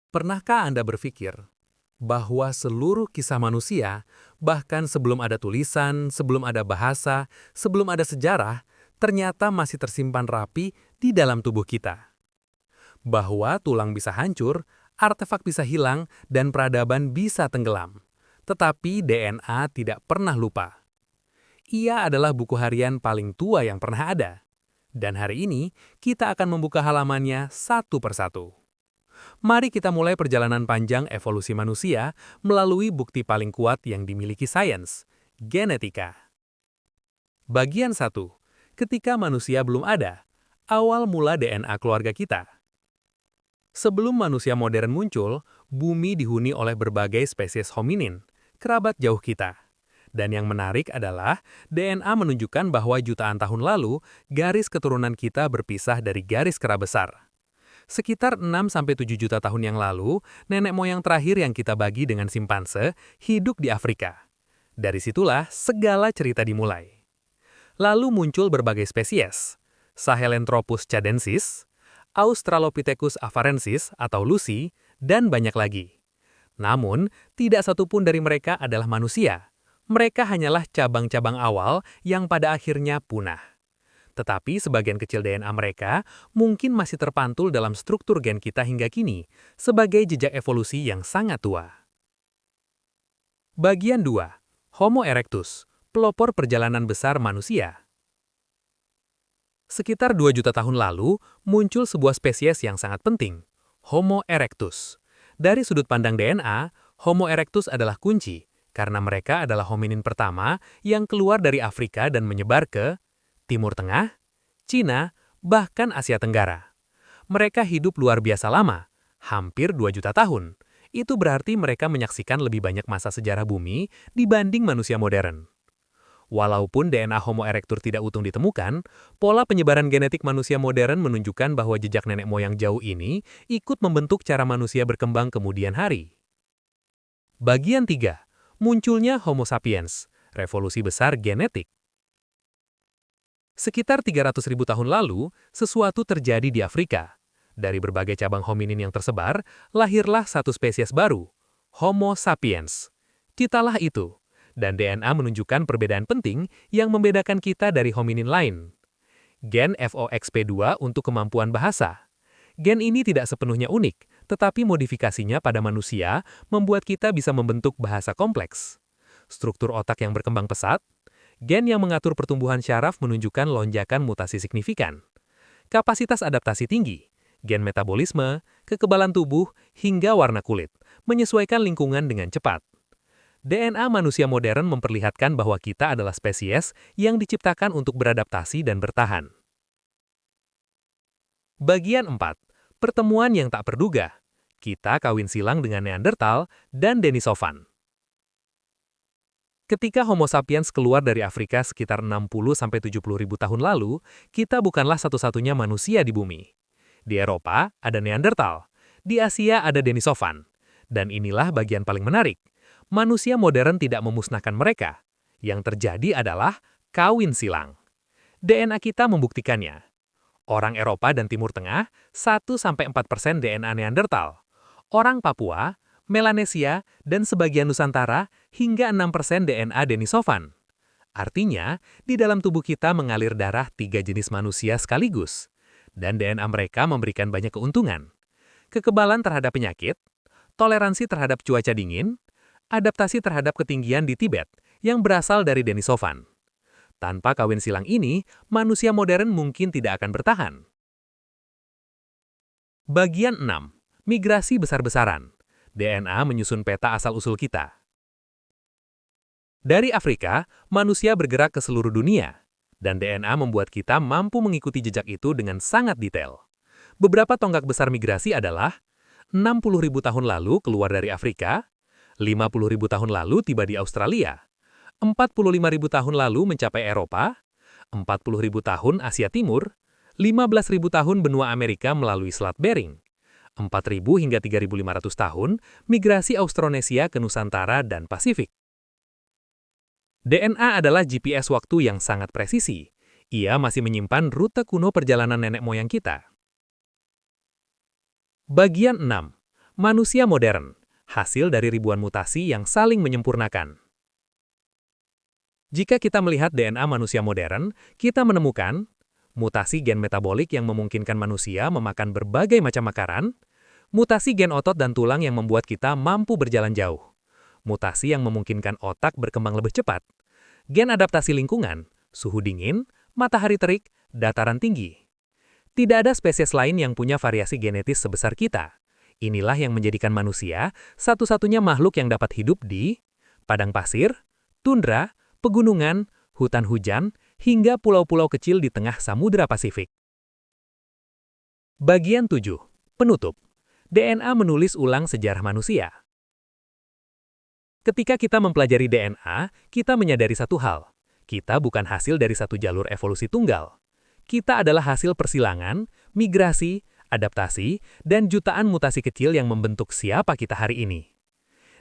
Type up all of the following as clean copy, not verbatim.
Pernahkah Anda berpikir bahwa seluruh kisah manusia, bahkan sebelum ada tulisan, sebelum ada bahasa, sebelum ada sejarah, ternyata masih tersimpan rapi di dalam tubuh kita? Bahwa tulang bisa hancur, artefak bisa hilang, dan peradaban bisa tenggelam. Tetapi DNA tidak pernah lupa. Ia adalah buku harian paling tua yang pernah ada. Dan hari ini, kita akan membuka halamannya satu persatu. Mari kita mulai perjalanan panjang evolusi manusia melalui bukti paling kuat yang dimiliki sains, genetika. Bagian 1. Ketika manusia belum ada, awal mula DNA keluarga kita. Sebelum manusia modern muncul, bumi dihuni oleh berbagai spesies hominin, kerabat jauh kita. Dan yang menarik adalah, DNA menunjukkan bahwa jutaan tahun lalu, garis keturunan kita berpisah dari garis kera besar. Sekitar 6-7 juta tahun yang lalu, nenek moyang terakhir yang kita bagi dengan simpanse hidup di Afrika. Dari situlah segala cerita dimulai. Lalu muncul berbagai spesies, Sahelanthropus cadensis, Australopithecus afarensis atau Lucy, dan banyak lagi. Namun, tidak satupun dari mereka adalah manusia. Mereka hanyalah cabang-cabang awal yang pada akhirnya punah. Tetapi sebagian kecil DNA mereka mungkin masih terpantul dalam struktur gen kita hingga kini, sebagai jejak evolusi yang sangat tua. Bagian 2. Homo erectus, pelopor perjalanan besar manusia. Sekitar 2 juta tahun lalu, muncul sebuah spesies yang sangat penting, Homo erectus. Dari sudut pandang DNA, Homo erectus adalah kunci, karena mereka adalah hominin pertama yang keluar dari Afrika dan menyebar ke Timur Tengah, Cina, bahkan Asia Tenggara. Mereka hidup luar biasa lama, hampir 2 juta tahun. Itu berarti mereka menyaksikan lebih banyak masa sejarah bumi dibanding manusia modern. Walaupun DNA Homo erectus tidak utuh ditemukan, pola penyebaran genetik manusia modern menunjukkan bahwa jejak nenek moyang jauh ini ikut membentuk cara manusia berkembang kemudian hari. Bagian 3. Munculnya Homo sapiens, revolusi besar genetik. Sekitar 300.000 tahun lalu, sesuatu terjadi di Afrika. Dari berbagai cabang hominin yang tersebar, lahirlah satu spesies baru, Homo sapiens. Kitalah itu, dan DNA menunjukkan perbedaan penting yang membedakan kita dari hominin lain. Gen FOXP2 untuk kemampuan bahasa. Gen ini tidak sepenuhnya unik, tetapi modifikasinya pada manusia membuat kita bisa membentuk bahasa kompleks. Struktur otak yang berkembang pesat. Gen yang mengatur pertumbuhan syaraf menunjukkan lonjakan mutasi signifikan. Kapasitas adaptasi tinggi, gen metabolisme, kekebalan tubuh, hingga warna kulit, menyesuaikan lingkungan dengan cepat. DNA manusia modern memperlihatkan bahwa kita adalah spesies yang diciptakan untuk beradaptasi dan bertahan. Bagian 4. Pertemuan yang tak terduga. Kita kawin silang dengan Neanderthal dan Denisovan. Ketika Homo sapiens keluar dari Afrika sekitar 60-70 ribu tahun lalu, kita bukanlah satu-satunya manusia di bumi. Di Eropa ada Neanderthal, di Asia ada Denisovan. Dan inilah bagian paling menarik. Manusia modern tidak memusnahkan mereka. Yang terjadi adalah kawin silang. DNA kita membuktikannya. Orang Eropa dan Timur Tengah 1-4% DNA Neanderthal. Orang Papua, Melanesia, dan sebagian Nusantara hingga 6% DNA Denisovan. Artinya, di dalam tubuh kita mengalir darah 3 jenis manusia sekaligus. Dan DNA mereka memberikan banyak keuntungan. Kekebalan terhadap penyakit, toleransi terhadap cuaca dingin, adaptasi terhadap ketinggian di Tibet yang berasal dari Denisovan. Tanpa kawin silang ini, manusia modern mungkin tidak akan bertahan. Bagian 6. Migrasi besar-besaran. DNA menyusun peta asal-usul kita. Dari Afrika, manusia bergerak ke seluruh dunia, dan DNA membuat kita mampu mengikuti jejak itu dengan sangat detail. Beberapa tonggak besar migrasi adalah 60.000 tahun lalu keluar dari Afrika, 50.000 tahun lalu tiba di Australia, 45.000 tahun lalu mencapai Eropa, 40.000 tahun Asia Timur, 15.000 tahun benua Amerika melalui Selat Bering, 4.000 hingga 3.500 tahun migrasi Austronesia ke Nusantara dan Pasifik. DNA adalah GPS waktu yang sangat presisi. Ia masih menyimpan rute kuno perjalanan nenek moyang kita. Bagian 6. Manusia modern, hasil dari ribuan mutasi yang saling menyempurnakan. Jika kita melihat DNA manusia modern, kita menemukan mutasi gen metabolik yang memungkinkan manusia memakan berbagai macam makanan, mutasi gen otot dan tulang yang membuat kita mampu berjalan jauh, mutasi yang memungkinkan otak berkembang lebih cepat, gen adaptasi lingkungan, suhu dingin, matahari terik, dataran tinggi. Tidak ada spesies lain yang punya variasi genetis sebesar kita. Inilah yang menjadikan manusia satu-satunya makhluk yang dapat hidup di padang pasir, tundra, pegunungan, hutan hujan, hingga pulau-pulau kecil di tengah Samudra Pasifik. Bagian 7. Penutup. DNA menulis ulang sejarah manusia. Ketika kita mempelajari DNA, kita menyadari satu hal. Kita bukan hasil dari satu jalur evolusi tunggal. Kita adalah hasil persilangan, migrasi, adaptasi, dan jutaan mutasi kecil yang membentuk siapa kita hari ini.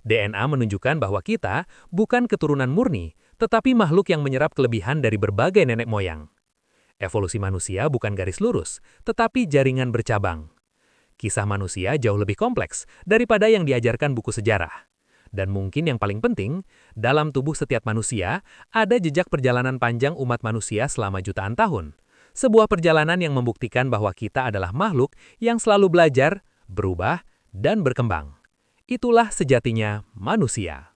DNA menunjukkan bahwa kita bukan keturunan murni, tetapi makhluk yang menyerap kelebihan dari berbagai nenek moyang. Evolusi manusia bukan garis lurus, tetapi jaringan bercabang. Kisah manusia jauh lebih kompleks daripada yang diajarkan buku sejarah. Dan mungkin yang paling penting, dalam tubuh setiap manusia ada jejak perjalanan panjang umat manusia selama jutaan tahun. Sebuah perjalanan yang membuktikan bahwa kita adalah makhluk yang selalu belajar, berubah, dan berkembang. Itulah sejatinya manusia.